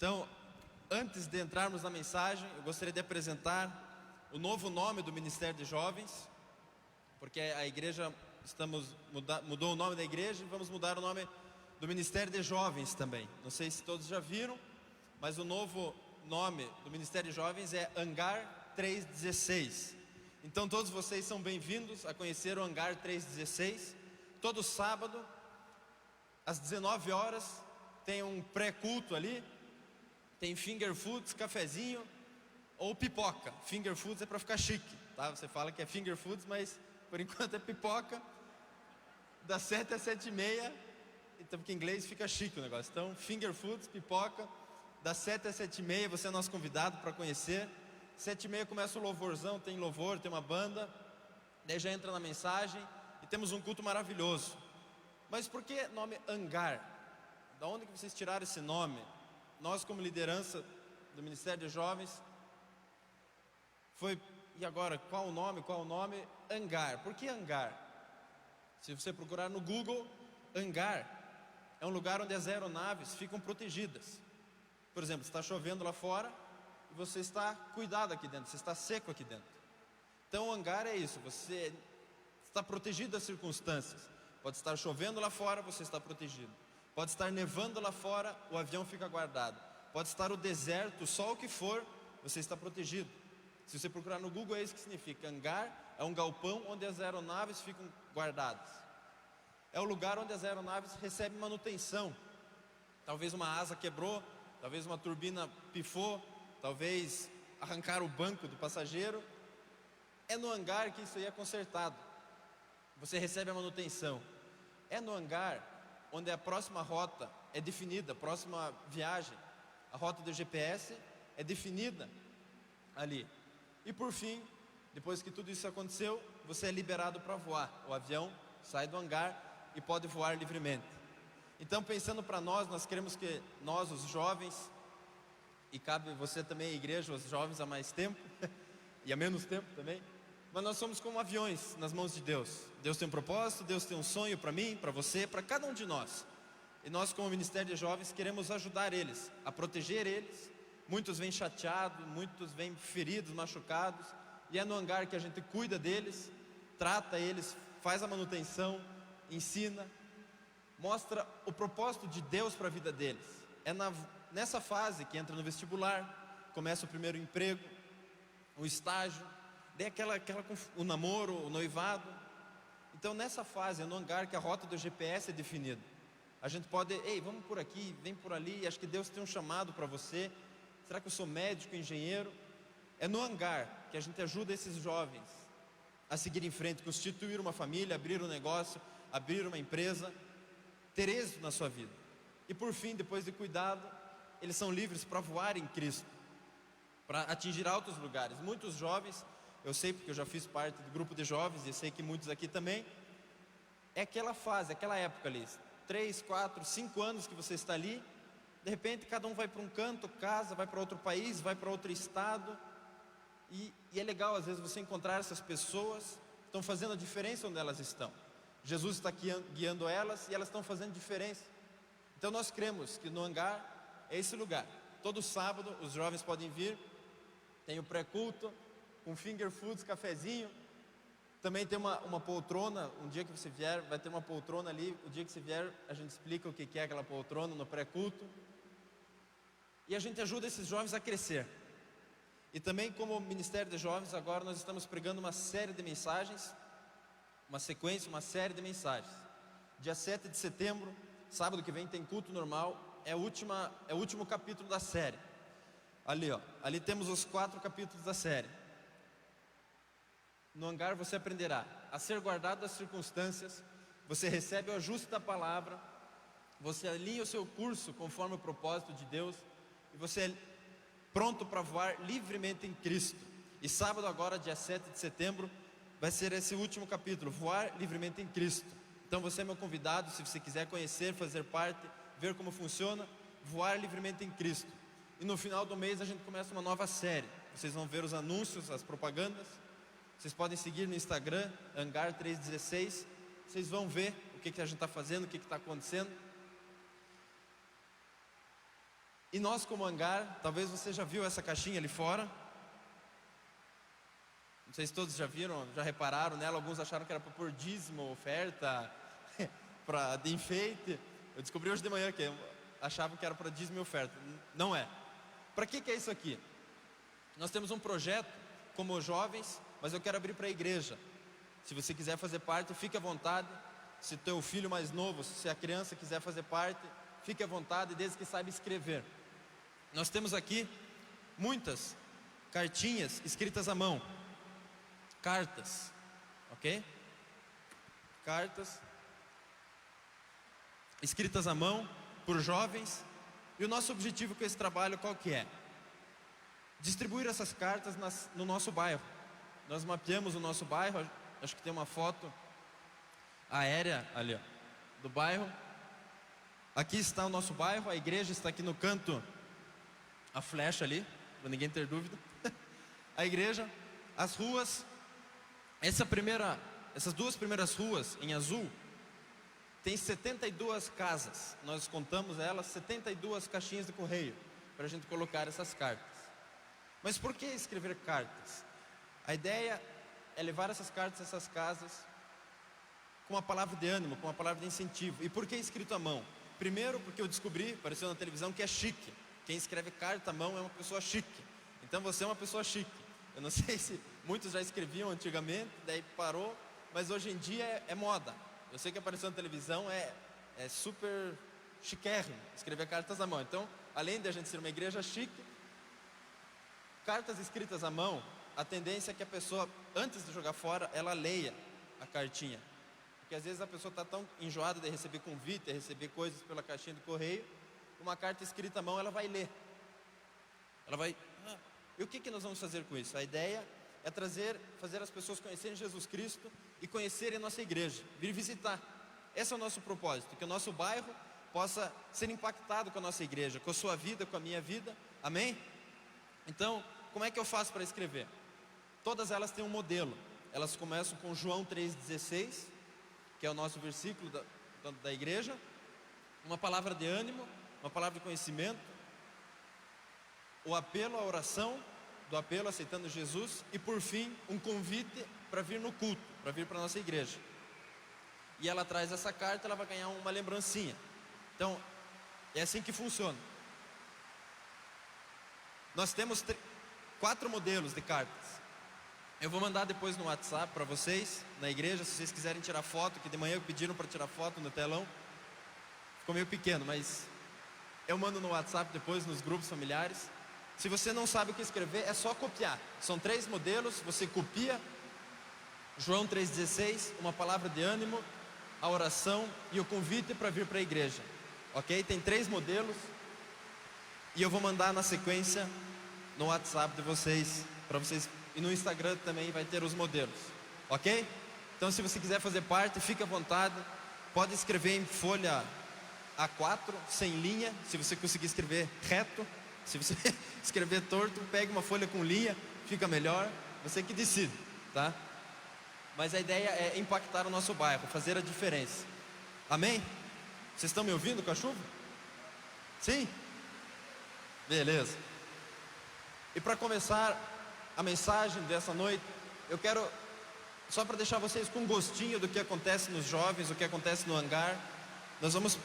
Então, antes de entrarmos na mensagem, eu gostaria de apresentar o novo nome do Ministério de Jovens, porque a igreja, mudou o nome da igreja e vamos mudar o nome do Ministério de Jovens também. Não sei se todos já viram, mas o novo nome do Ministério de Jovens é Hangar 316. Então todos vocês são bem-vindos a conhecer o Hangar 316. Todo sábado, às 19 horas, tem um pré-culto ali. Tem finger foods, cafezinho ou pipoca. Finger foods é para ficar chique, tá? Você fala que é finger foods, mas por enquanto é pipoca. Das 7 às 7h30, então porque em inglês fica chique o negócio. Então, finger foods, pipoca, das 7 às 7h30, você é nosso convidado para conhecer. 7h30 começa o louvorzão, tem louvor, tem uma banda. Daí já entra na mensagem e temos um culto maravilhoso. Mas por que nome Hangar? Da onde que vocês tiraram esse nome? Nós, como liderança do Ministério de Jovens, e agora, qual o nome? Hangar. Por que Hangar? Se você procurar no Google, Hangar é um lugar onde as aeronaves ficam protegidas. Por exemplo, está chovendo lá fora e você está cuidado aqui dentro, você está seco aqui dentro. Então o hangar é isso, você está protegido das circunstâncias. Pode estar chovendo lá fora, você está protegido. Pode estar nevando lá fora, o avião fica guardado. Pode estar o deserto, o sol que for, você está protegido. Se você procurar no Google, é isso que significa. Hangar é um galpão onde as aeronaves ficam guardadas. É o lugar onde as aeronaves recebem manutenção. Talvez uma asa quebrou, talvez uma turbina pifou, talvez arrancaram o banco do passageiro. É no hangar que isso aí é consertado. Você recebe a manutenção. É no hangar onde a próxima rota é definida, a próxima viagem, a rota do GPS é definida ali. E por fim, depois que tudo isso aconteceu, você é liberado para voar. O avião sai do hangar e pode voar livremente. Então, pensando para nós queremos que nós, os jovens, e cabe você também, a igreja, os jovens há mais tempo, e há menos tempo também, mas nós somos como aviões nas mãos de Deus. Deus tem um propósito, Deus tem um sonho para mim, para você, para cada um de nós. E nós, como Ministério de Jovens, queremos ajudar eles, a proteger eles. Muitos vêm chateados, muitos vêm feridos, machucados, e é no hangar que a gente cuida deles, trata eles, faz a manutenção, ensina, mostra o propósito de Deus para a vida deles. É nessa fase que entra no vestibular, começa o primeiro emprego, o estágio, daí o namoro, o noivado. Então nessa fase, é no hangar que a rota do GPS é definida. A gente pode, vamos por aqui, vem por ali, acho que Deus tem um chamado para você. Será que eu sou médico, engenheiro? É no hangar que a gente ajuda esses jovens a seguir em frente, constituir uma família, abrir um negócio, abrir uma empresa, ter êxito na sua vida. E por fim, depois de cuidado, eles são livres para voar em Cristo, para atingir altos lugares. Muitos jovens, eu sei porque eu já fiz parte do grupo de jovens e sei que muitos aqui também, é aquela fase, aquela época ali, 3, 4, 5 anos que você está ali, de repente cada um vai para um canto, casa, vai para outro país, vai para outro estado, e é legal às vezes você encontrar essas pessoas que estão fazendo a diferença onde elas estão. Jesus está guiando elas e elas estão fazendo diferença. Então nós cremos que no hangar é esse lugar. Todo sábado os jovens podem vir, tem o pré-culto, com finger foods, cafezinho. Também tem uma poltrona, um dia que você vier, vai ter uma poltrona ali. O dia que você vier, a gente explica o que é aquela poltrona no pré-culto. E a gente ajuda esses jovens a crescer. E também como Ministério de Jovens, agora nós estamos pregando uma série de mensagens, uma sequência, uma série de mensagens. Dia 7 de setembro, sábado que vem, tem culto normal, é o último capítulo da série. Ali temos os 4 capítulos da série. No hangar você aprenderá a ser guardado das circunstâncias, você recebe o ajuste da palavra, você alinha o seu curso conforme o propósito de Deus, e você é pronto para voar livremente em Cristo. E sábado agora, dia 7 de setembro, vai ser esse último capítulo, voar livremente em Cristo. Então você é meu convidado, se você quiser conhecer, fazer parte, ver como funciona, voar livremente em Cristo. E no final do mês a gente começa uma nova série. Vocês vão ver os anúncios, as propagandas. Vocês podem seguir no Instagram, Hangar 316. Vocês vão ver o que a gente está fazendo, o que está acontecendo. E nós, como hangar, talvez você já viu essa caixinha ali fora. Não sei se todos já viram, já repararam nela. Alguns acharam que era para pôr dízimo, oferta, de enfeite. Eu descobri hoje de manhã que achavam que era para dízimo e oferta. Não é. Para que é isso aqui? Nós temos um projeto como jovens, mas eu quero abrir para a igreja. Se você quiser fazer parte, fique à vontade. Se teu filho mais novo, se a criança quiser fazer parte, fique à vontade, desde que saiba escrever. Nós temos aqui muitas cartinhas escritas à mão. Cartas, ok? Cartas escritas à mão por jovens. E o nosso objetivo com esse trabalho qual que é? Distribuir essas cartas no nosso bairro. Nós mapeamos o nosso bairro. Acho que tem uma foto aérea ali, ó, do bairro. Aqui está o nosso bairro. A igreja está aqui no canto, a flecha ali, para ninguém ter dúvida. A igreja, as ruas. Essas duas primeiras ruas em azul tem 72 casas. Nós contamos elas, 72 caixinhas de correio para a gente colocar essas cartas. Mas por que escrever cartas? A ideia é levar essas cartas a essas casas com uma palavra de ânimo, com uma palavra de incentivo. E por que escrito à mão? Primeiro, porque eu descobri, apareceu na televisão, que é chique. Quem escreve carta à mão é uma pessoa chique. Então você é uma pessoa chique. Eu não sei se muitos já escreviam antigamente, daí parou, mas hoje em dia é moda. Eu sei que apareceu na televisão, é super chiquérrimo escrever cartas à mão. Então, além de a gente ser uma igreja chique, cartas escritas à mão, a tendência é que a pessoa, antes de jogar fora, ela leia a cartinha. Porque às vezes a pessoa está tão enjoada de receber convite, de receber coisas pela caixinha de correio, uma carta escrita à mão, ela vai ler. Ela vai... E o que nós vamos fazer com isso? A ideia é fazer as pessoas conhecerem Jesus Cristo e conhecerem a nossa igreja, vir visitar. Esse é o nosso propósito, que o nosso bairro possa ser impactado com a nossa igreja, com a sua vida, com a minha vida. Amém? Então, como é que eu faço para escrever? Todas elas têm um modelo. Elas começam com João 3,16, que é o nosso versículo da igreja. Uma palavra de ânimo, uma palavra de conhecimento, o apelo à oração, do apelo aceitando Jesus, e por fim, um convite para vir no culto, para vir para a nossa igreja. E ela traz essa carta, ela vai ganhar uma lembrancinha. Então, é assim que funciona. Nós temos 4 modelos de cartas. Eu vou mandar depois no WhatsApp para vocês, na igreja, se vocês quiserem tirar foto, que de manhã pediram para tirar foto no telão. Ficou meio pequeno, mas eu mando no WhatsApp depois, nos grupos familiares. Se você não sabe o que escrever, é só copiar. São 3 modelos, você copia. João 3,16, uma palavra de ânimo, a oração e o convite para vir para a igreja. Ok? Tem 3 modelos. E eu vou mandar na sequência no WhatsApp de vocês, para vocês. E no Instagram também vai ter os modelos. Ok? Então se você quiser fazer parte, fique à vontade. Pode escrever em folha A4, sem linha, se você conseguir escrever reto. Se você escrever torto, pegue uma folha com linha, fica melhor. Você que decide, tá? Mas a ideia é impactar o nosso bairro, fazer a diferença. Amém? Vocês estão me ouvindo com a chuva? Sim? Beleza. E para começar a mensagem dessa noite, eu quero, só para deixar vocês com um gostinho do que acontece nos jovens, o que acontece no hangar, nós vamos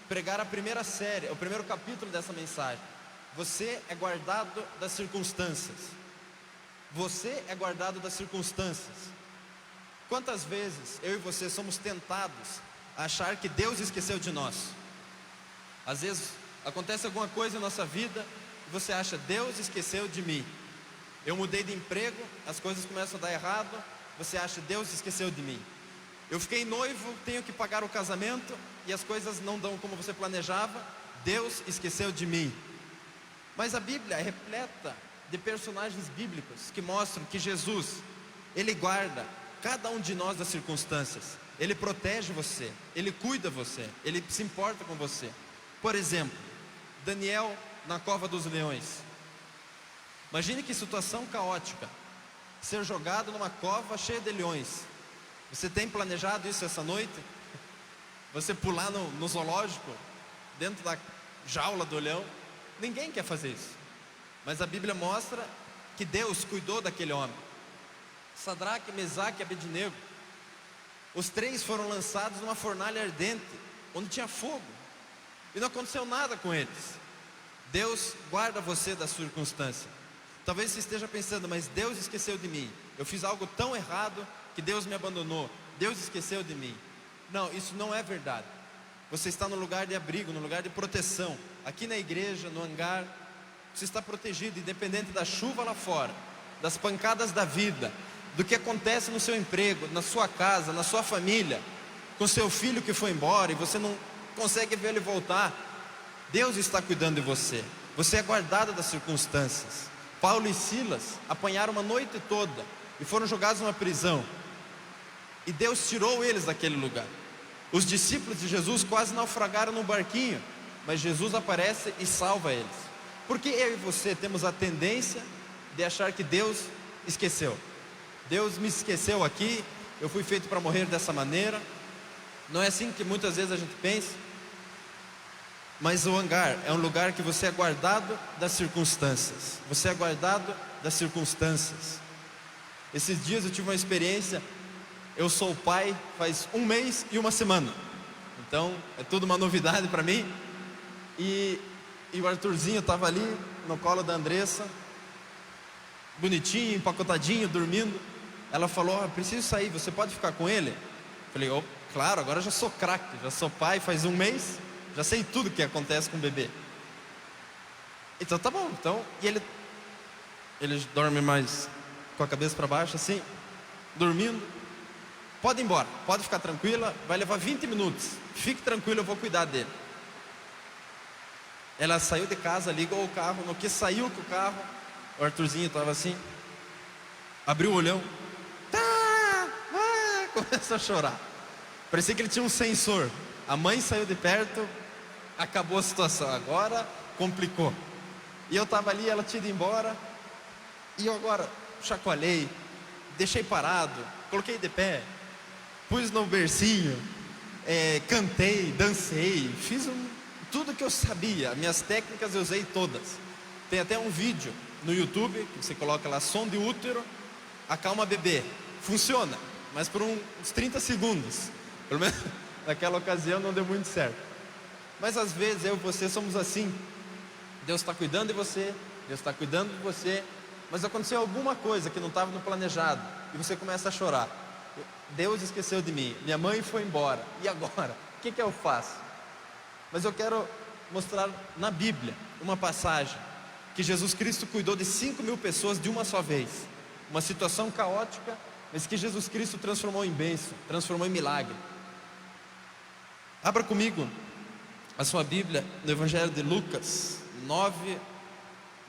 pregar a primeira série, o primeiro capítulo dessa mensagem. Você é guardado das circunstâncias. Você é guardado das circunstâncias. Quantas vezes eu e você somos tentados a achar que Deus esqueceu de nós? Às vezes acontece alguma coisa em nossa vida e você acha, Deus esqueceu de mim. Eu mudei de emprego, as coisas começam a dar errado, você acha, Deus esqueceu de mim. Eu fiquei noivo, tenho que pagar o casamento e as coisas não dão como você planejava, Deus esqueceu de mim. Mas a Bíblia é repleta de personagens bíblicos que mostram que Jesus, Ele guarda cada um de nós das circunstâncias. Ele protege você, Ele cuida você, Ele se importa com você. Por exemplo, Daniel na cova dos leões. Imagine que situação caótica, ser jogado numa cova cheia de leões. Você tem planejado isso essa noite? Você pular no zoológico, dentro da jaula do leão? Ninguém quer fazer isso. Mas a Bíblia mostra que Deus cuidou daquele homem. Sadraque, Mesaque e Abednego, os três foram lançados numa fornalha ardente, onde tinha fogo, e não aconteceu nada com eles. Deus guarda você da circunstância. Talvez você esteja pensando, mas Deus esqueceu de mim. Eu fiz algo tão errado que Deus me abandonou. Deus esqueceu de mim. Não, isso não é verdade. Você está no lugar de abrigo, no lugar de proteção. Aqui na igreja, no hangar, você está protegido, independente da chuva lá fora, das pancadas da vida, do que acontece no seu emprego, na sua casa, na sua família, com seu filho que foi embora e você não consegue ver ele voltar. Deus está cuidando de você. Você é guardado das circunstâncias. Paulo e Silas apanharam uma noite toda e foram jogados numa prisão, e Deus tirou eles daquele lugar. Os discípulos de Jesus quase naufragaram num barquinho, mas Jesus aparece e salva eles. Porque eu e você temos a tendência de achar que Deus esqueceu. Deus me esqueceu aqui, eu fui feito para morrer dessa maneira. Não é assim que muitas vezes a gente pensa. Mas o hangar é um lugar que você é guardado das circunstâncias. Você é guardado das circunstâncias. Esses dias eu tive uma experiência. Eu sou pai faz 1 mês e 1 semana. Então é tudo uma novidade para mim. E o Arthurzinho estava ali no colo da Andressa, bonitinho, empacotadinho, dormindo. Ela falou, preciso sair, você pode ficar com ele? Eu falei, oh, claro, agora já sou craque, já sou pai faz 1 mês, já sei tudo que acontece com o bebê. Então tá bom, então, e ele dorme mais com a cabeça para baixo assim, dormindo. Pode ir embora, pode ficar tranquila, vai levar 20 minutos, fique tranquila, eu vou cuidar dele. Ela saiu de casa, ligou o carro, no que saiu com o carro, o Arthurzinho estava assim, abriu o olhão, começou a chorar. Parecia que ele tinha um sensor. A mãe saiu de perto, acabou a situação, agora complicou. E eu estava ali, ela tinha ido embora, e eu agora chacoalhei, deixei parado, coloquei de pé, pus no bercinho, cantei, dancei, fiz tudo que eu sabia. Minhas técnicas eu usei todas. Tem até um vídeo no YouTube que você coloca lá, som de útero, acalma bebê. Funciona, mas por uns 30 segundos. Pelo menos naquela ocasião não deu muito certo. Mas às vezes eu e você somos assim. Deus está cuidando de você, Deus está cuidando de você, mas aconteceu alguma coisa que não estava no planejado e você começa a chorar. Deus esqueceu de mim, minha mãe foi embora, e agora? O que eu faço? Mas eu quero mostrar na Bíblia uma passagem que Jesus Cristo cuidou de 5.000 pessoas de uma só vez. Uma situação caótica, mas que Jesus Cristo transformou em bênção, transformou em milagre. Abra comigo a sua Bíblia no Evangelho de Lucas 9,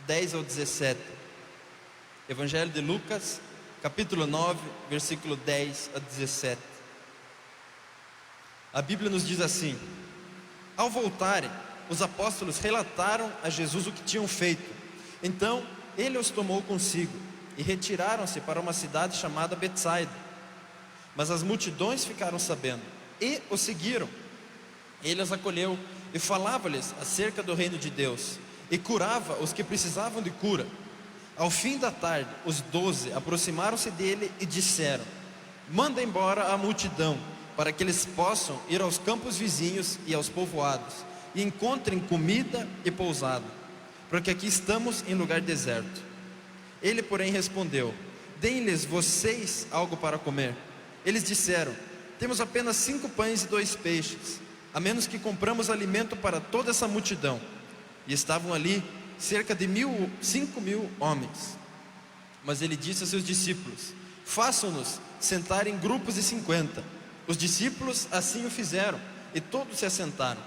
10 ao 17. Evangelho de Lucas, capítulo 9, versículo 10 a 17. A Bíblia nos diz assim: ao voltarem, os apóstolos relataram a Jesus o que tinham feito. Então ele os tomou consigo e retiraram-se para uma cidade chamada Betsaida. Mas as multidões ficaram sabendo e o seguiram. Ele os acolheu e falava-lhes acerca do reino de Deus, e curava os que precisavam de cura. Ao fim da tarde, os 12 aproximaram-se dele e disseram: manda embora a multidão, para que eles possam ir aos campos vizinhos e aos povoados, e encontrem comida e pousada, porque aqui estamos em lugar deserto. Ele, porém, respondeu: deem-lhes vocês algo para comer. Eles disseram: temos apenas 5 pães e 2 peixes, a menos que compramos alimento para toda essa multidão. E estavam ali cerca de 5.000 homens. Mas ele disse a seus discípulos: façam-nos sentar em grupos de 50. Os discípulos assim o fizeram, e todos se assentaram.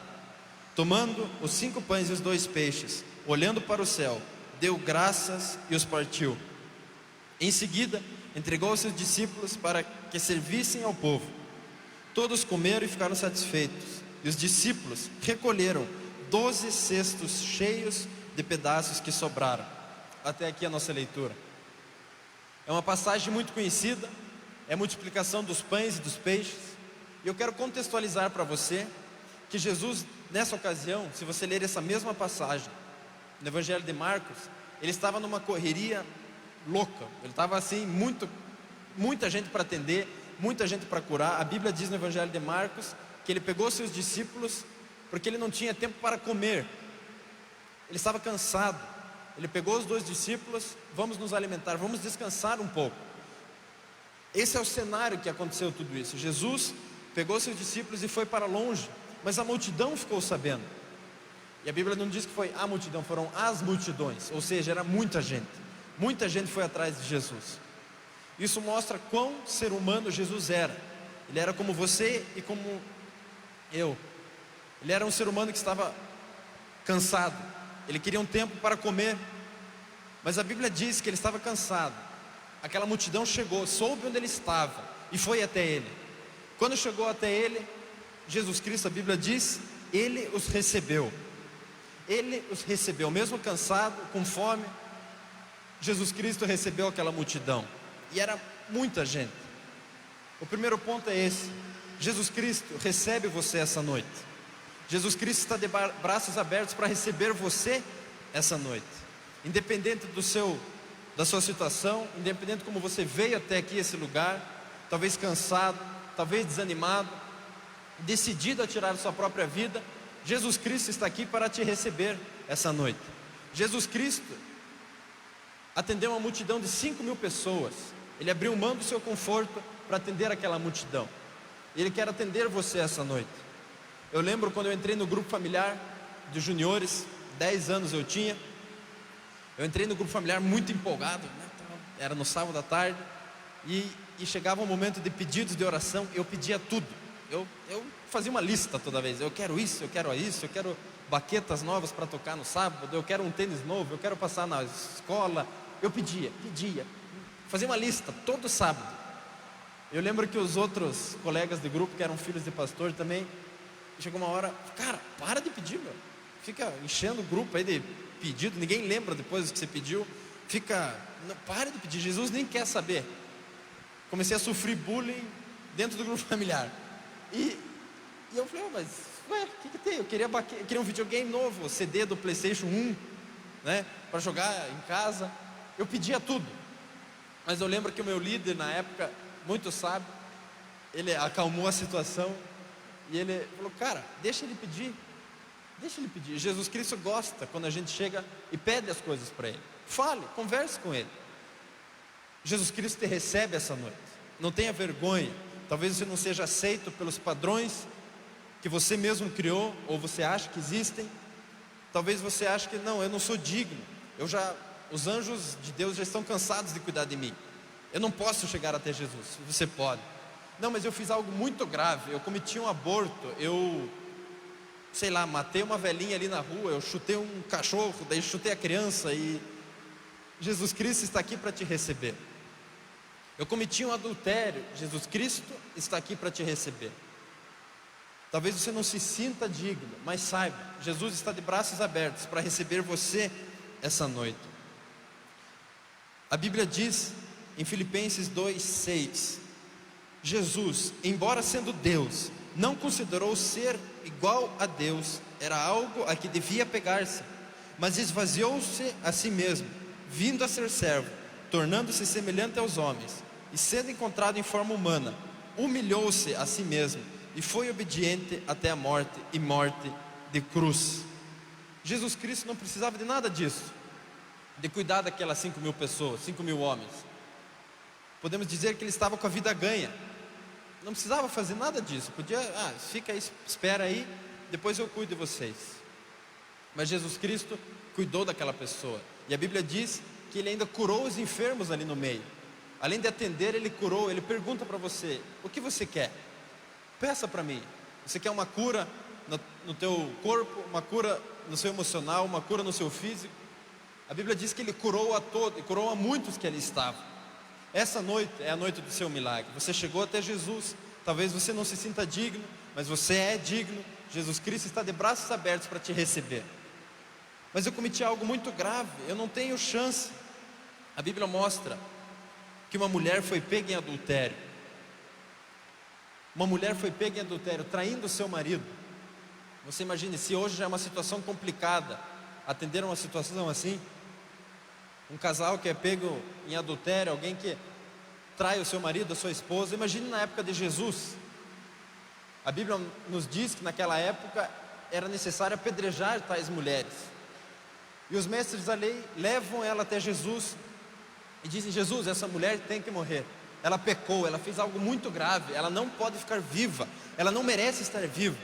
Tomando os 5 pães e os 2 peixes, olhando para o céu, deu graças e os partiu. Em seguida, entregou aos seus discípulos para que servissem ao povo. Todos comeram e ficaram satisfeitos. E os discípulos recolheram 12 cestos cheios de pedaços que sobraram. Até aqui a nossa leitura. É uma passagem muito conhecida, é a multiplicação dos pães e dos peixes. E eu quero contextualizar para você que Jesus, nessa ocasião, se você ler essa mesma passagem, no Evangelho de Marcos, ele estava numa correria louca. Ele estava assim, muita gente para atender, muita gente para curar. A Bíblia diz no Evangelho de Marcos que ele pegou seus discípulos porque ele não tinha tempo para comer. Ele estava cansado. Ele pegou os 2 discípulos: vamos nos alimentar, vamos descansar um pouco. Esse é o cenário que aconteceu tudo isso. Jesus pegou seus discípulos e foi para longe, mas a multidão ficou sabendo. E a Bíblia não diz que foi a multidão, foram as multidões, ou seja, era muita gente. Muita gente foi atrás de Jesus. Isso mostra quão ser humano Jesus era. Ele era como você e como eu. Ele era um ser humano que estava cansado. Ele queria um tempo para comer, mas a Bíblia diz que ele estava cansado. Aquela multidão chegou, soube onde ele estava e foi até ele. Quando chegou até ele, Jesus Cristo, a Bíblia diz, ele os recebeu. Ele os recebeu, mesmo cansado, com fome. Jesus Cristo recebeu aquela multidão, e era muita gente. O primeiro ponto é esse: Jesus Cristo recebe você essa noite. Jesus Cristo está de braços abertos para receber você essa noite. Independente da sua situação, independente de como você veio até aqui, esse lugar, talvez cansado, talvez desanimado, decidido a tirar a sua própria vida, Jesus Cristo está aqui para te receber essa noite. Jesus Cristo atendeu uma multidão de 5.000 pessoas. Ele abriu mão do seu conforto para atender aquela multidão. Ele quer atender você essa noite. Eu lembro quando eu entrei no grupo familiar de juniores, 10 anos eu tinha. Eu entrei no grupo familiar muito empolgado, né? Era no sábado à tarde, e chegava um momento de pedidos de oração. Eu pedia tudo. Eu fazia uma lista toda vez. Eu quero isso, eu quero isso, eu quero baquetas novas para tocar no sábado, eu quero um tênis novo, eu quero passar na escola. Eu pedia, fazia uma lista todo sábado. Eu lembro que os outros colegas de grupo, que eram filhos de pastor também, chegou uma hora: cara, para de pedir, meu. Fica enchendo o grupo aí de pedido, ninguém lembra depois do que você pediu. Não, para de pedir, Jesus nem quer saber. Comecei a sofrer bullying dentro do grupo familiar. E eu falei: mas o que tem? Eu queria um videogame novo, CD do PlayStation 1, né, para jogar em casa. Eu pedia tudo. Mas eu lembro que o meu líder na época, muito sábio, ele acalmou a situação e ele falou: cara, deixa ele pedir. Jesus Cristo gosta quando a gente chega e pede as coisas para ele. Fale, converse com ele. Jesus Cristo te recebe essa noite. Não tenha vergonha. Talvez você não seja aceito pelos padrões que você mesmo criou, ou você acha que existem. Talvez você ache que não, eu não sou digno. Os anjos de Deus já estão cansados de cuidar de mim. Eu não posso chegar até Jesus. Você pode. Não, mas eu fiz algo muito grave. Eu cometi um aborto. Matei uma velhinha ali na rua. Eu chutei um cachorro, daí chutei a criança. E Jesus Cristo está aqui para te receber. Eu cometi um adultério. Jesus Cristo está aqui para te receber. Talvez você não se sinta digno, mas saiba, Jesus está de braços abertos para receber você essa noite. A Bíblia diz em Filipenses 2:6: Jesus, embora sendo Deus, não considerou ser igual a Deus era algo a que devia pegar-se, mas esvaziou-se a si mesmo, vindo a ser servo, tornando-se semelhante aos homens, e sendo encontrado em forma humana, humilhou-se a si mesmo e foi obediente até a morte, e morte de cruz. Jesus Cristo não precisava de nada disso, de cuidar daquelas 5.000 pessoas, 5.000 homens. Podemos dizer que ele estava com a vida ganha. Não precisava fazer nada disso. Podia, fica aí, espera aí, depois eu cuido de vocês. Mas Jesus Cristo cuidou daquela pessoa. E a Bíblia diz que ele ainda curou os enfermos ali no meio. Além de atender, ele curou. Ele pergunta para você: o que você quer? Peça para mim. Você quer uma cura no teu corpo, uma cura no seu emocional, uma cura no seu físico? A Bíblia diz que ele curou a todos, e curou a muitos que ali estavam. Essa noite é a noite do seu milagre. Você chegou até Jesus. Talvez você não se sinta digno, mas você é digno. Jesus Cristo está de braços abertos para te receber. Mas eu cometi algo muito grave, eu não tenho chance. A Bíblia mostra que uma mulher foi pega em adultério. Uma mulher foi pega em adultério, traindo o seu marido. Você imagine, se hoje já é uma situação complicada, atenderam uma situação assim? Um casal que é pego em adultério, alguém que trai o seu marido, a sua esposa. Imagine na época de Jesus. A Bíblia nos diz que naquela época era necessário apedrejar tais mulheres. E os mestres da lei levam ela até Jesus e dizem: Jesus, essa mulher tem que morrer. Ela pecou, ela fez algo muito grave, ela não pode ficar viva, ela não merece estar viva.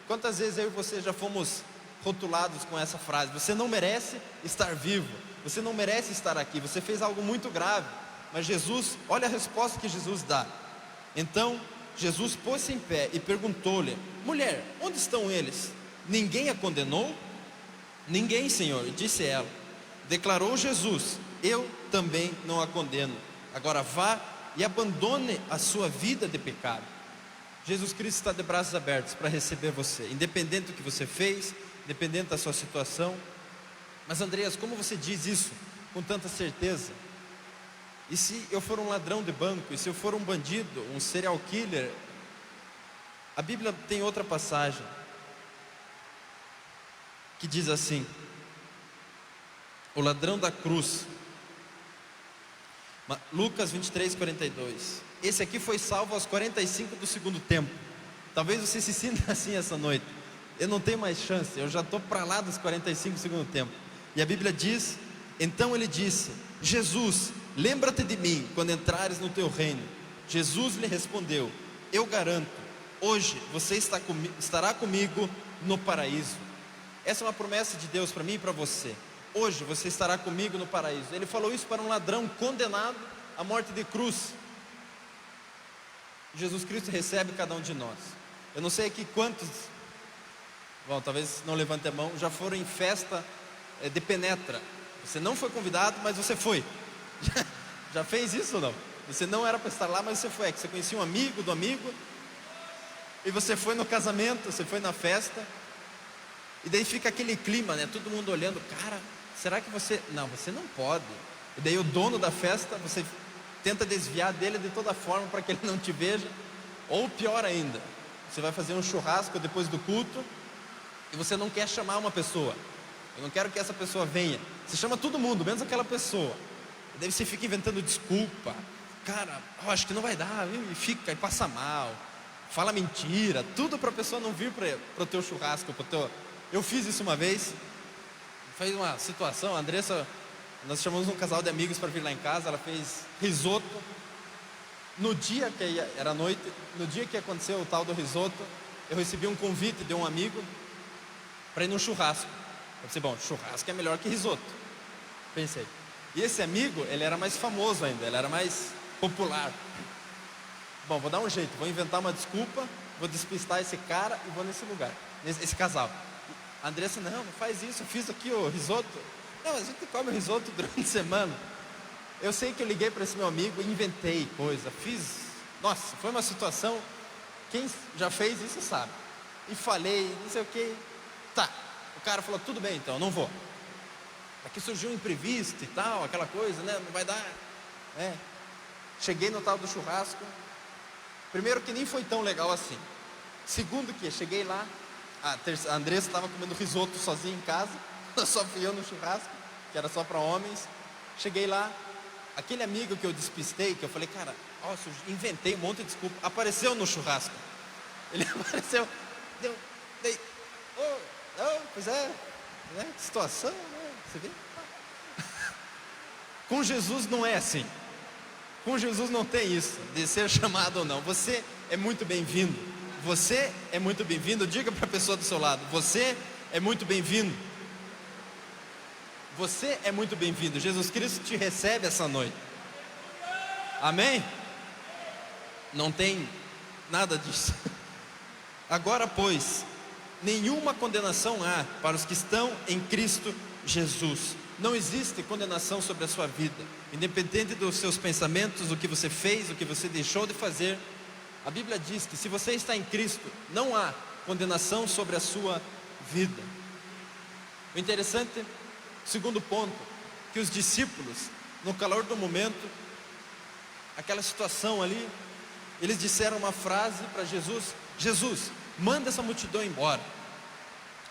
Quantas vezes eu e você já fomos rotulados com essa frase: você não merece estar vivo, você não merece estar aqui, você fez algo muito grave. Mas Jesus, olha a resposta que Jesus dá. Então Jesus pôs-se em pé e perguntou-lhe: mulher, onde estão eles? Ninguém a condenou? Ninguém, Senhor, disse ela. Declarou Jesus: eu também não a condeno. Agora vá e abandone a sua vida de pecado. Jesus Cristo está de braços abertos para receber você, independente do que você fez, independente da sua situação. Mas Andreas, como você diz isso com tanta certeza? E se eu for um ladrão de banco? E se eu for um bandido, um serial killer? A Bíblia tem outra passagem que diz assim: o ladrão da cruz, Lucas 23, 42. Esse aqui foi salvo aos 45 do segundo tempo. Talvez você se sinta assim essa noite: eu não tenho mais chance, eu já estou para lá dos 45 do segundo tempo. E a Bíblia diz: então ele disse: Jesus, lembra-te de mim quando entrares no teu reino. Jesus lhe respondeu: eu garanto, hoje você estará comigo no paraíso. Essa é uma promessa de Deus para mim e para você. Hoje você estará comigo no paraíso. Ele falou isso para um ladrão condenado à morte de cruz. Jesus Cristo recebe cada um de nós. Eu não sei aqui quantos, bom, talvez não levante a mão, já foram em festa de penetra. Você não foi convidado, mas você foi. Já fez isso ou não? Você não era para estar lá, mas você foi. É que você conhecia um amigo do amigo, e você foi no casamento, você foi na festa, e daí fica aquele clima, né? Todo mundo olhando: cara, será que você... Não, você não pode. E daí o dono da festa, você tenta desviar dele de toda forma para que ele não te veja. Ou pior ainda, você vai fazer um churrasco depois do culto e você não quer chamar uma pessoa. Eu não quero que essa pessoa venha. Você chama todo mundo, menos aquela pessoa. E daí você fica inventando desculpa. Cara, acho que não vai dar. E fica, e passa mal, fala mentira, tudo para a pessoa não vir para o teu churrasco, para o teu... Eu fiz isso uma vez. Foi uma situação, a Andressa, nós chamamos um casal de amigos para vir lá em casa. Ela fez risoto. No dia que era noite, no dia que aconteceu o tal do risoto, eu recebi um convite de um amigo para ir no churrasco. Eu pensei: bom, churrasco é melhor que risoto, pensei. E esse amigo, ele era mais famoso ainda, ele era mais popular. Bom, vou dar um jeito, vou inventar uma desculpa, vou despistar esse cara e vou nesse lugar, esse casal. A Andressa: não faz isso, eu fiz aqui o risoto. Não, a gente come o risoto durante a semana. Eu sei que eu liguei para esse meu amigo e inventei coisa, fiz... Nossa, foi uma situação, quem já fez isso sabe. E falei, não sei o que. Tá, o cara falou: tudo bem então, não vou. Aqui surgiu um imprevisto e tal, aquela coisa, né? Não vai dar. Cheguei no tal do churrasco. Primeiro que nem foi tão legal assim. Segundo que cheguei lá, a Andressa estava comendo risoto sozinha em casa. Só fui eu no churrasco, que era só para homens. Cheguei lá, aquele amigo que eu despistei, que eu falei: cara, nossa, eu inventei um monte de desculpa, apareceu no churrasco. Ele apareceu, pois é, né? Que situação, né? Você vê? Com Jesus não é assim. Com Jesus não tem isso de ser chamado ou não. Você é muito bem-vindo. Você é muito bem-vindo. Diga para a pessoa do seu lado: você é muito bem-vindo. Você é muito bem-vindo. Jesus Cristo te recebe essa noite. Amém? Não tem nada disso. Agora, pois, nenhuma condenação há para os que estão em Cristo Jesus. Não existe condenação sobre a sua vida, independente dos seus pensamentos, o que você fez, o que você deixou de fazer. A Bíblia diz que se você está em Cristo, não há condenação sobre a sua vida. O interessante, segundo ponto, que os discípulos, no calor do momento, aquela situação ali, eles disseram uma frase para Jesus: Jesus, manda essa multidão embora.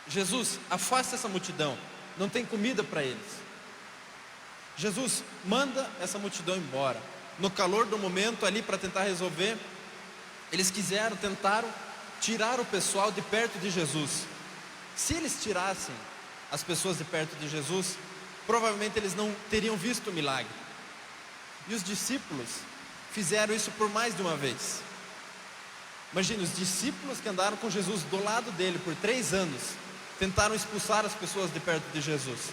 Jesus, afasta essa multidão. não tem comida para eles. Jesus manda essa multidão embora. No calor do momento ali para tentar resolver, eles tentaram tirar o pessoal de perto de Jesus. Se eles tirassem as pessoas de perto de Jesus, provavelmente eles não teriam visto o milagre. E os discípulos fizeram isso por mais de uma vez. Imagine, os discípulos que andaram com Jesus do lado dele por 3 anos, tentaram expulsar as pessoas de perto de Jesus.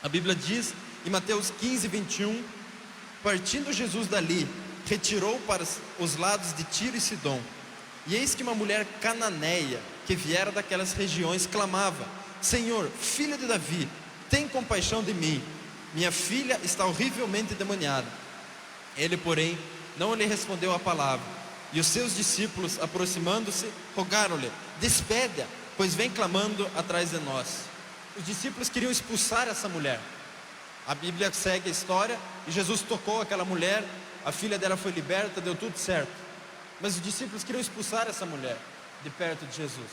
A Bíblia diz em Mateus 15, 21, partindo Jesus dali, retirou para os lados de Tiro e Sidom. E eis que uma mulher cananeia, que viera daquelas regiões, clamava: Senhor, filho de Davi, tem compaixão de mim, minha filha está horrivelmente endemoniada. Ele, porém, não lhe respondeu a palavra. E os seus discípulos, aproximando-se, rogaram-lhe: despede-a, pois vem clamando atrás de nós. Os discípulos queriam expulsar essa mulher. A Bíblia segue a história, e Jesus tocou aquela mulher, a filha dela foi liberta, deu tudo certo. Mas os discípulos queriam expulsar essa mulher de perto de Jesus.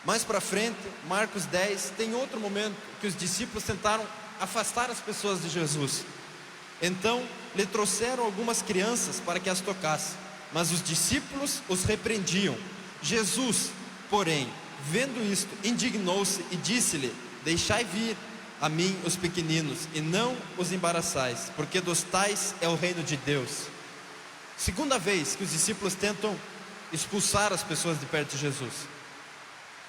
Mais para frente, Marcos 10, tem outro momento que os discípulos tentaram afastar as pessoas de Jesus. Então lhe trouxeram algumas crianças para que as tocasse, mas os discípulos os repreendiam. Jesus, porém, vendo isto, indignou-se e disse-lhe: deixai vir a mim os pequeninos, e não os embaraçais, porque dos tais é o reino de Deus. Segunda vez que os discípulos tentam expulsar as pessoas de perto de Jesus.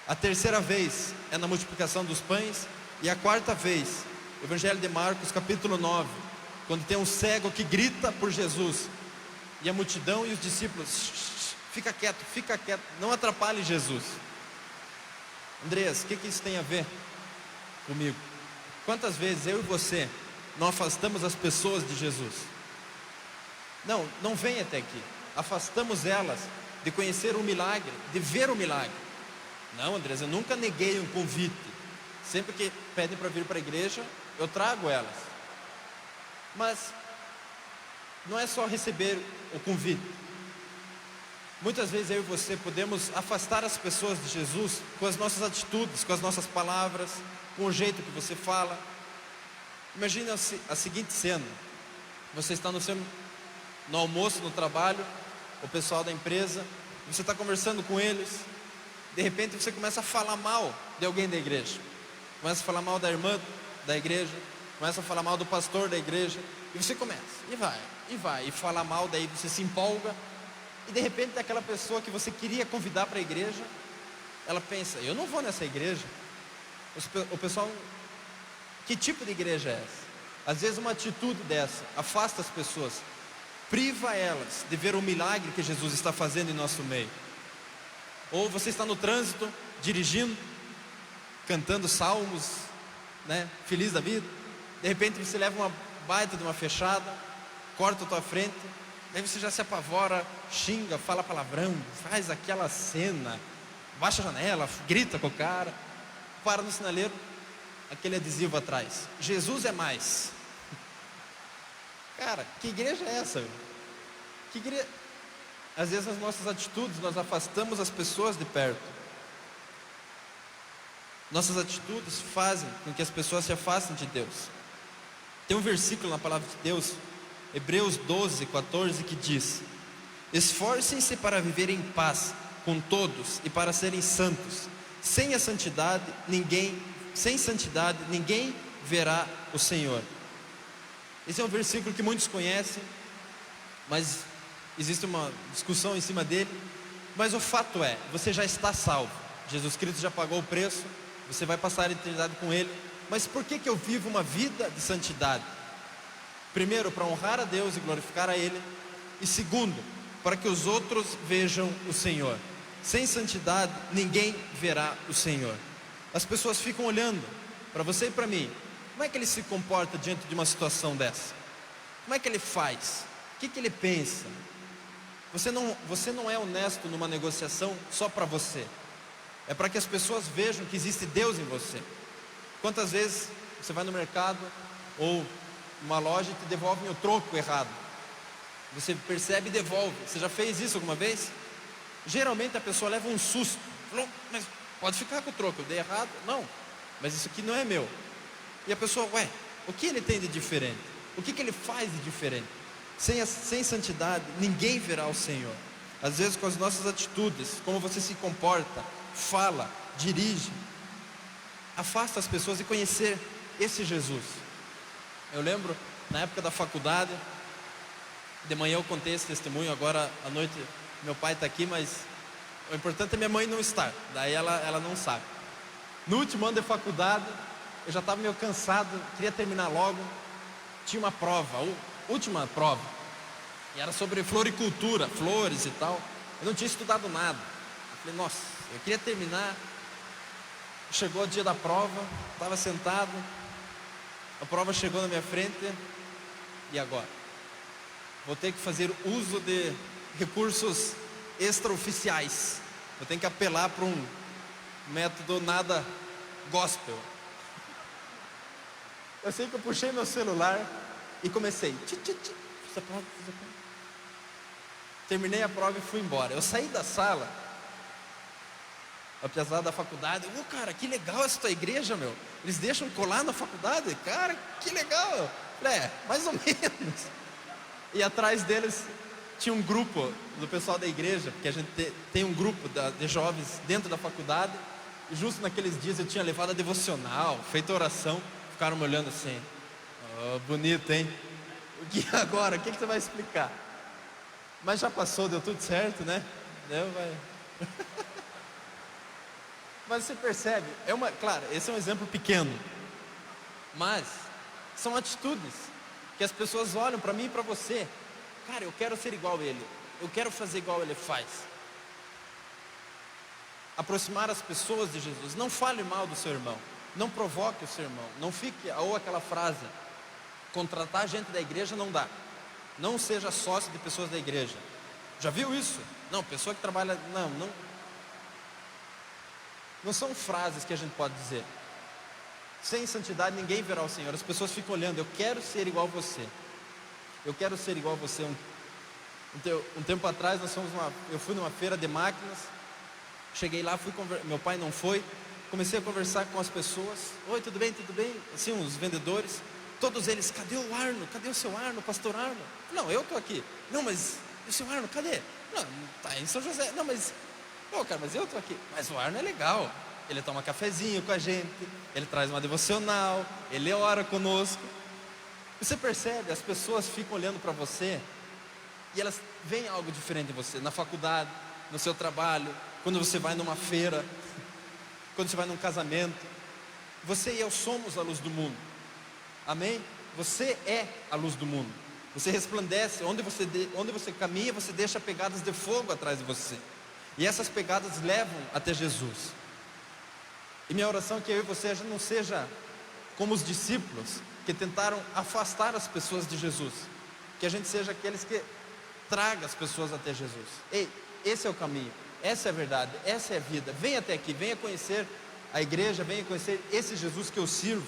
A terceira vez é na multiplicação dos pães. E a quarta vez, Evangelho de Marcos, capítulo 9, quando tem um cego que grita por Jesus, e a multidão e os discípulos: fica quieto, não atrapalhe Jesus. Andreas, o que isso tem a ver comigo? Quantas vezes eu e você não afastamos as pessoas de Jesus? Não vem até aqui. Afastamos elas de conhecer o milagre, de ver o milagre. Não, Andreas, eu nunca neguei um convite. Sempre que pedem para vir para a igreja, eu trago elas. Mas não é só receber o convite. Muitas vezes eu e você podemos afastar as pessoas de Jesus com as nossas atitudes, com as nossas palavras, com o jeito que você fala. Imagina a seguinte cena: você está no almoço, no trabalho, o pessoal da empresa, você está conversando com eles, de repente você começa a falar mal de alguém da igreja, começa a falar mal da irmã da igreja, começa a falar mal do pastor da igreja, e você começa, e vai, e falar mal, daí você se empolga, e de repente aquela pessoa que você queria convidar para a igreja, ela pensa: eu não vou nessa igreja. O pessoal, que tipo de igreja é essa? Às vezes uma atitude dessa afasta as pessoas, priva elas de ver o milagre que Jesus está fazendo em nosso meio. Ou você está no trânsito, dirigindo, cantando salmos, né, feliz da vida. De repente você leva uma baita de uma fechada, corta a tua frente, daí você já se apavora, xinga, fala palavrão, faz aquela cena, baixa a janela, grita com o cara, para no sinaleiro, aquele adesivo atrás: Jesus é mais. Cara, que igreja é essa? Que igreja? Às vezes nas nossas atitudes nós afastamos as pessoas de perto. Nossas atitudes fazem com que as pessoas se afastem de Deus. Tem um versículo na palavra de Deus, Hebreus 12, 14, que diz: esforcem-se para viver em paz com todos e para serem santos. Sem santidade ninguém verá o Senhor. Esse é um versículo que muitos conhecem, mas existe uma discussão em cima dele. Mas o fato é, você já está salvo. Jesus Cristo já pagou o preço, você vai passar a eternidade com Ele. Mas por que eu vivo uma vida de santidade? Primeiro, para honrar a Deus e glorificar a Ele. E segundo, para que os outros vejam o Senhor. Sem santidade ninguém verá o Senhor. As pessoas ficam olhando para você e para mim. Como é que ele se comporta diante de uma situação dessa? Como é que ele faz? O que ele pensa? Você não é honesto numa negociação só para você. É para que as pessoas vejam que existe Deus em você. Quantas vezes você vai no mercado ou numa loja e te devolvem o troco errado? Você percebe e devolve. Você já fez isso alguma vez? Geralmente a pessoa leva um susto. Falou: mas pode ficar com o troco, eu dei errado? Não, mas isso aqui não é meu. E a pessoa, ué, o que ele tem de diferente? O que ele faz de diferente? Sem santidade, ninguém verá o Senhor. Às vezes com as nossas atitudes, como você se comporta, fala, dirige, afasta as pessoas de conhecer esse Jesus. Eu lembro, na época da faculdade, de manhã eu contei esse testemunho, agora à noite meu pai está aqui, mas o importante é minha mãe não estar, daí ela não sabe. No último ano de faculdade, eu já estava meio cansado, queria terminar logo, tinha uma prova, última prova, e era sobre floricultura, flores e tal. Eu não tinha estudado nada. Eu falei, nossa, eu queria terminar. Chegou o dia da prova, estava sentado, a prova chegou na minha frente, e agora? Vou ter que fazer uso de recursos extraoficiais. Eu tenho que apelar para um método nada gospel. Eu sei que eu puxei meu celular e comecei. Terminei a prova e fui embora. Eu saí da sala, apesar da faculdade. Cara, que legal essa tua igreja, meu. Eles deixam colar na faculdade? Cara, que legal. Mais ou menos. E atrás deles tinha um grupo do pessoal da igreja, porque a gente tem um grupo de jovens dentro da faculdade. E justo naqueles dias eu tinha levado a devocional, feito oração. Ficaram me olhando assim, bonito, hein? O que agora? O que você vai explicar? Mas já passou, deu tudo certo, né? Mas você percebe, claro, esse é um exemplo pequeno, mas são atitudes que as pessoas olham para mim e para você. Cara, eu quero ser igual a ele, eu quero fazer igual ele faz. Aproximar as pessoas de Jesus. Não fale mal do seu irmão, não provoque o seu irmão, não fique, ou aquela frase, contratar gente da igreja não dá, não seja sócio de pessoas da igreja. Já viu isso? Não, pessoa que trabalha, não são frases que a gente pode dizer. Sem santidade ninguém verá o Senhor. As pessoas ficam olhando, eu quero ser igual a você, eu quero ser igual a você. Um tempo atrás eu fui numa feira de máquinas, cheguei lá, meu pai não foi, comecei a conversar com as pessoas. Oi, tudo bem? Tudo bem? Assim, os vendedores, todos eles, cadê o Arno? Cadê o seu Arno, pastor Arno? Não, eu estou aqui. Não, mas o seu Arno, cadê? Não, está em São José. Não, mas eu estou aqui. Mas o Arno é legal, ele toma cafezinho com a gente, ele traz uma devocional, ele ora conosco. Você percebe, as pessoas ficam olhando para você e elas veem algo diferente de você, na faculdade, no seu trabalho, quando você vai numa feira, quando você vai num casamento. Você e eu somos a luz do mundo, amém? Você é a luz do mundo, você resplandece, onde você caminha, você deixa pegadas de fogo atrás de você, e essas pegadas levam até Jesus. E minha oração é que eu e você não seja como os discípulos que tentaram afastar as pessoas de Jesus, que a gente seja aqueles que traga as pessoas até Jesus. Ei, esse é o caminho, essa é a verdade, essa é a vida. Venha até aqui, venha conhecer a igreja, venha conhecer esse Jesus que eu sirvo.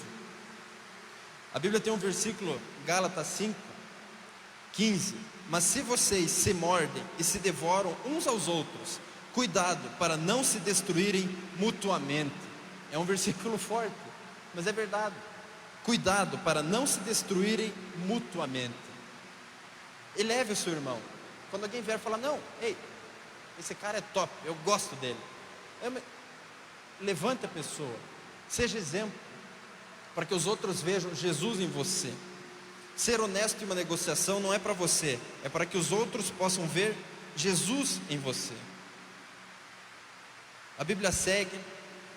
A Bíblia tem um versículo, Gálatas 5:15. Mas se vocês se mordem e se devoram uns aos outros, cuidado para não se destruírem mutuamente. É um versículo forte, mas é verdade. Cuidado para não se destruírem mutuamente. Eleve o seu irmão. Quando alguém vier falar, não, ei, esse cara é top, eu gosto dele. Levante a pessoa, seja exemplo, para que os outros vejam Jesus em você. Ser honesto em uma negociação não é para você, é para que os outros possam ver Jesus em você. A Bíblia segue,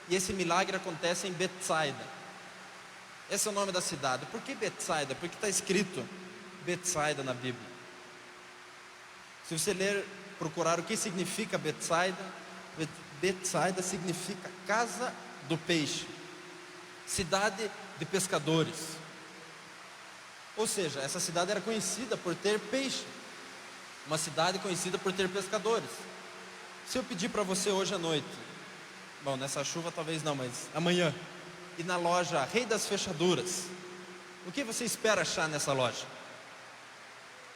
e esse milagre acontece em Betsaida. Esse é o nome da cidade. Por que Betsaida? Porque está escrito Betsaida na Bíblia. Se você procurar o que significa Betsaida, Betsaida significa casa do peixe, cidade de pescadores. Ou seja, essa cidade era conhecida por ter peixe, uma cidade conhecida por ter pescadores. Se eu pedir para você hoje à noite, bom, nessa chuva talvez não, mas amanhã, ir na loja Rei das Fechaduras, o que você espera achar nessa loja?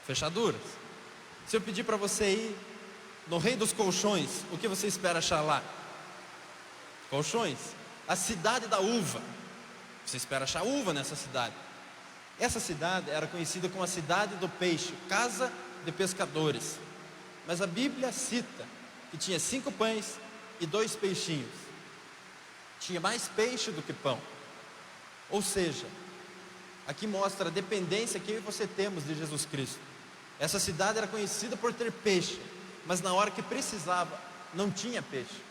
Fechaduras. Se eu pedir para você ir no Rei dos Colchões, o que você espera achar lá? Colchões. a cidade da uva. Você espera achar uva nessa cidade. Essa cidade era conhecida como a cidade do peixe, casa de pescadores. Mas a Bíblia cita que tinha 5 pães e 2 peixinhos. Tinha mais peixe do que pão. Ou seja, aqui mostra a dependência que eu e você temos de Jesus Cristo. Essa cidade era conhecida por ter peixe, mas na hora que precisava, não tinha peixe.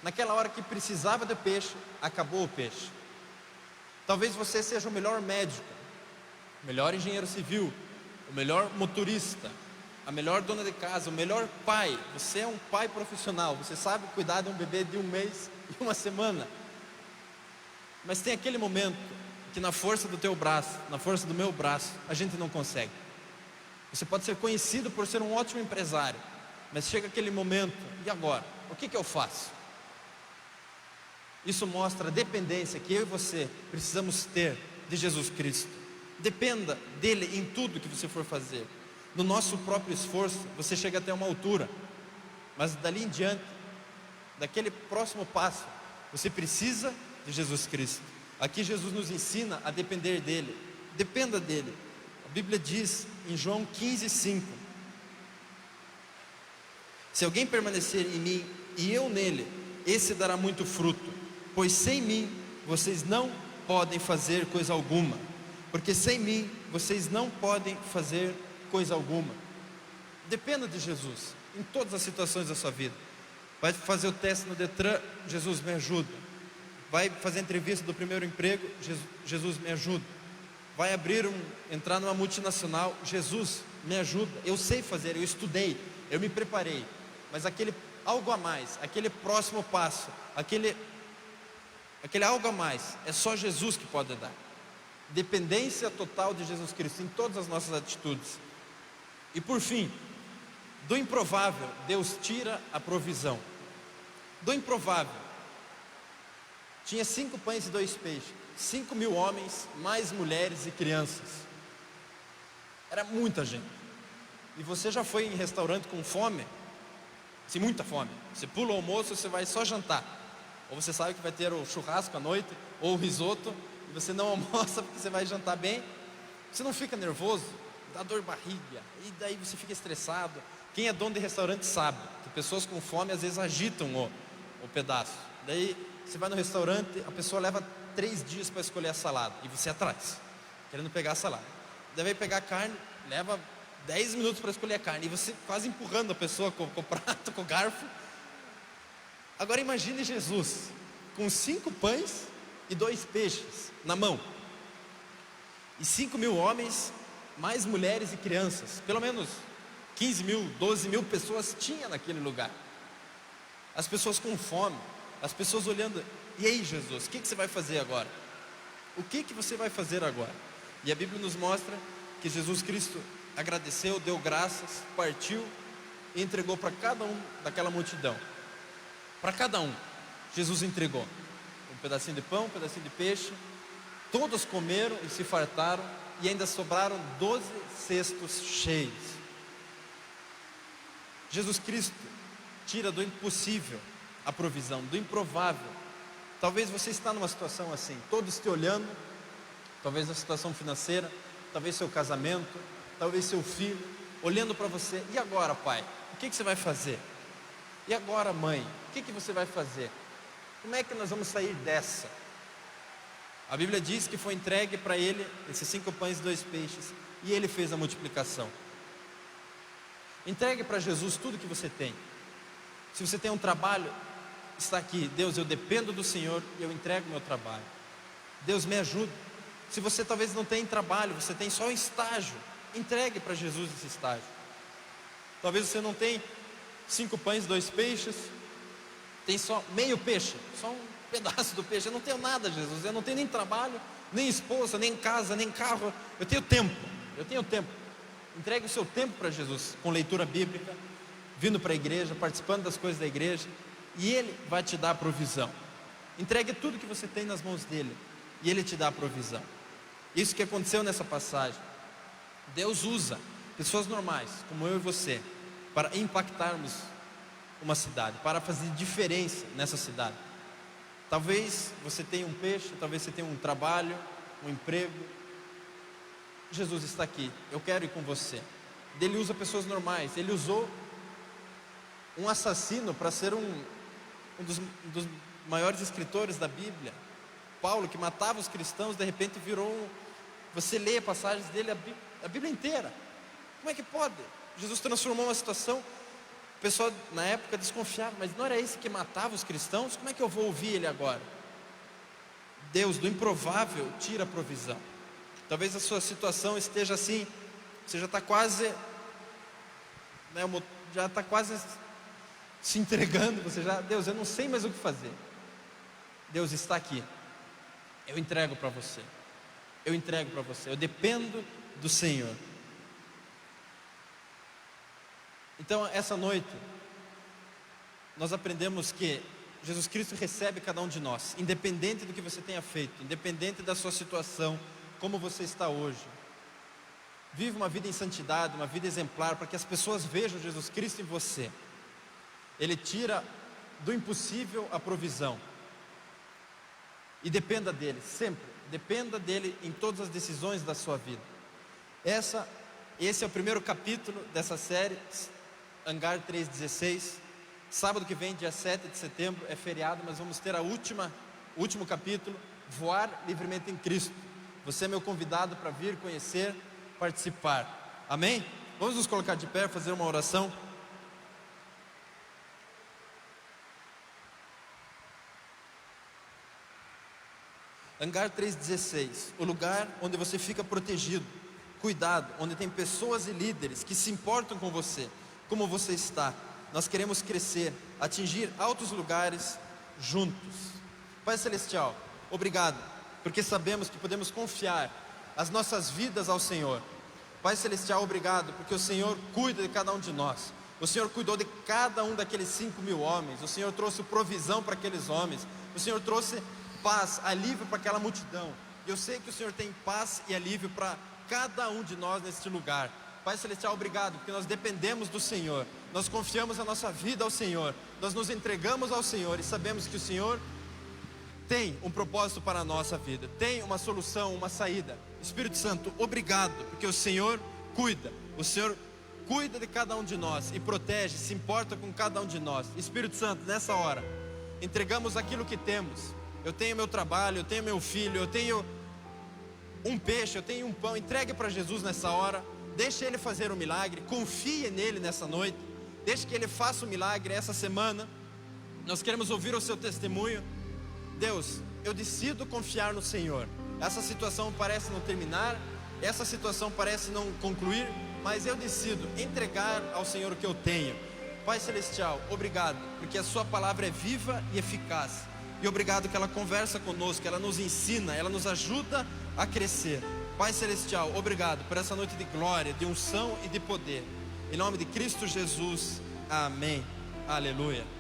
Naquela hora que precisava de peixe, acabou o peixe. Talvez você seja o melhor médico, o melhor engenheiro civil, o melhor motorista, a melhor dona de casa, o melhor pai. Você é um pai profissional, você sabe cuidar de um bebê de 1 mês e 1 semana. Mas tem aquele momento que na força do teu braço, na força do meu braço, a gente não consegue. Você pode ser conhecido por ser um ótimo empresário, mas chega aquele momento, e agora? O que eu faço? Isso mostra a dependência que eu e você precisamos ter de Jesus Cristo. Dependa dele em tudo que você for fazer. No nosso próprio esforço, você chega até uma altura, mas dali em diante, daquele próximo passo, você precisa de Jesus Cristo. Aqui Jesus nos ensina a depender dele. Dependa dele. A Bíblia diz em João 15:5: se alguém permanecer em mim e eu nele, esse dará muito fruto, pois sem mim vocês não podem fazer coisa alguma. Porque sem mim vocês não podem fazer coisa alguma. Dependa de Jesus em todas as situações da sua vida. Vai fazer o teste no Detran, Jesus me ajuda. Vai fazer a entrevista do primeiro emprego, Jesus me ajuda. Vai entrar numa multinacional, Jesus me ajuda. Eu sei fazer, eu estudei, eu me preparei. Mas aquele algo a mais, aquele próximo passo, aquele algo a mais, é só Jesus que pode dar. Dependência total de Jesus Cristo em todas as nossas atitudes. E por fim, do improvável, Deus tira a provisão. Do improvável, tinha 5 pães e 2 peixes, 5.000 homens, mais mulheres e crianças. Era muita gente. E você já foi em restaurante com fome? Sim, muita fome. Você pula o almoço, você vai só jantar. Ou você sabe que vai ter o churrasco à noite, ou o risoto, e você não almoça porque você vai jantar bem. Você não fica nervoso? Dá dor de barriga, e daí você fica estressado. Quem é dono de restaurante sabe que pessoas com fome às vezes agitam o pedaço. Daí você vai no restaurante, a pessoa leva 3 dias para escolher a salada, e você atrás, querendo pegar a salada. Daí vai pegar a carne, leva 10 minutos para escolher a carne, e você quase empurrando a pessoa com o prato, com o garfo. Agora imagine Jesus com 5 pães e 2 peixes na mão, e 5.000 homens, mais mulheres e crianças. Pelo menos 15.000, 12.000 pessoas tinha naquele lugar. As pessoas com fome, as pessoas olhando. E aí, Jesus, o que você vai fazer agora? O que você vai fazer agora? E a Bíblia nos mostra que Jesus Cristo agradeceu, deu graças, partiu e entregou para cada um daquela multidão. Para cada um, Jesus entregou um pedacinho de pão, um pedacinho de peixe. Todos comeram e se fartaram, e ainda sobraram 12 cestos cheios. Jesus Cristo tira do impossível a provisão, do improvável. Talvez você está numa situação assim, todos te olhando, talvez a situação financeira, talvez seu casamento, talvez seu filho, olhando para você. E agora, pai, o que você vai fazer? E agora, mãe, o que você vai fazer? Como é que nós vamos sair dessa? A Bíblia diz que foi entregue para ele esses 5 pães e 2 peixes, e ele fez a multiplicação. Entregue para Jesus tudo que você tem. Se você tem um trabalho, está aqui: Deus, eu dependo do Senhor e eu entrego o meu trabalho. Deus, me ajuda. Se você talvez não tem trabalho, você tem só um estágio, entregue para Jesus esse estágio. Talvez você não tem 5 pães e 2 peixes, tem só meio peixe, só um pedaço do peixe. Eu não tenho nada, Jesus, eu não tenho nem trabalho, nem esposa, nem casa, nem carro. Eu tenho tempo. Entregue o seu tempo para Jesus, com leitura bíblica, vindo para a igreja, participando das coisas da igreja, e Ele vai te dar a provisão. Entregue tudo que você tem nas mãos dEle, e Ele te dá a provisão. Isso que aconteceu nessa passagem. Deus usa pessoas normais, como eu e você, para impactarmos uma cidade, para fazer diferença nessa cidade. Talvez você tenha um peixe, talvez você tenha um trabalho, um emprego. Jesus está aqui, eu quero ir com você. Ele usa pessoas normais. Ele usou um assassino para ser um dos maiores escritores da Bíblia. Paulo, que matava os cristãos, de repente virou você lê passagens dele, a Bíblia inteira. Como é que pode? Jesus transformou uma situação. O pessoal na época desconfiava, mas não era esse que matava os cristãos? Como é que eu vou ouvir ele agora? Deus, do improvável, tira a provisão. Talvez a sua situação esteja assim, você já está quase, já está quase se entregando, Deus, eu não sei mais o que fazer. Deus está aqui, eu entrego para você, eu dependo do Senhor. Então, essa noite, nós aprendemos que Jesus Cristo recebe cada um de nós, independente do que você tenha feito, independente da sua situação, como você está hoje. Vive uma vida em santidade, uma vida exemplar, para que as pessoas vejam Jesus Cristo em você. Ele tira do impossível a provisão. E dependa dele, sempre. Dependa dele em todas as decisões da sua vida. Esse é o primeiro capítulo dessa série, Hangar 3:16. Sábado que vem, dia 7 de setembro, é feriado, mas vamos ter o último capítulo, Voar Livremente em Cristo. Você é meu convidado para vir conhecer, participar. Amém? Vamos nos colocar de pé, fazer uma oração. Hangar 3:16, o lugar onde você fica protegido, cuidado, onde tem pessoas e líderes que se importam com você, como você está. Nós queremos crescer, atingir altos lugares juntos. Pai Celestial, obrigado, porque sabemos que podemos confiar as nossas vidas ao Senhor. Pai Celestial, obrigado, porque o Senhor cuida de cada um de nós. O Senhor cuidou de cada um daqueles 5.000 homens. O Senhor trouxe provisão para aqueles homens. O Senhor trouxe paz, alívio para aquela multidão. E eu sei que o Senhor tem paz e alívio para cada um de nós neste lugar. Pai Celestial, obrigado, porque nós dependemos do Senhor. Nós confiamos a nossa vida ao Senhor. Nós nos entregamos ao Senhor e sabemos que o Senhor tem um propósito para a nossa vida, tem uma solução, uma saída. Espírito Santo, obrigado, porque o Senhor cuida. O Senhor cuida de cada um de nós e protege, se importa com cada um de nós. Espírito Santo, nessa hora, entregamos aquilo que temos. Eu tenho meu trabalho, eu tenho meu filho, eu tenho um peixe, eu tenho um pão. Entregue para Jesus nessa hora. Deixe Ele fazer um milagre. Confie nele nessa noite. Deixe que Ele faça um milagre essa semana. Nós queremos ouvir o seu testemunho. Deus, eu decido confiar no Senhor. Essa situação parece não terminar, essa situação parece não concluir, mas eu decido entregar ao Senhor o que eu tenho. Pai Celestial, obrigado, porque a sua palavra é viva e eficaz. E obrigado que ela conversa conosco, ela nos ensina, ela nos ajuda a crescer. Pai Celestial, obrigado por essa noite de glória, de unção e de poder. Em nome de Cristo Jesus, amém. Aleluia.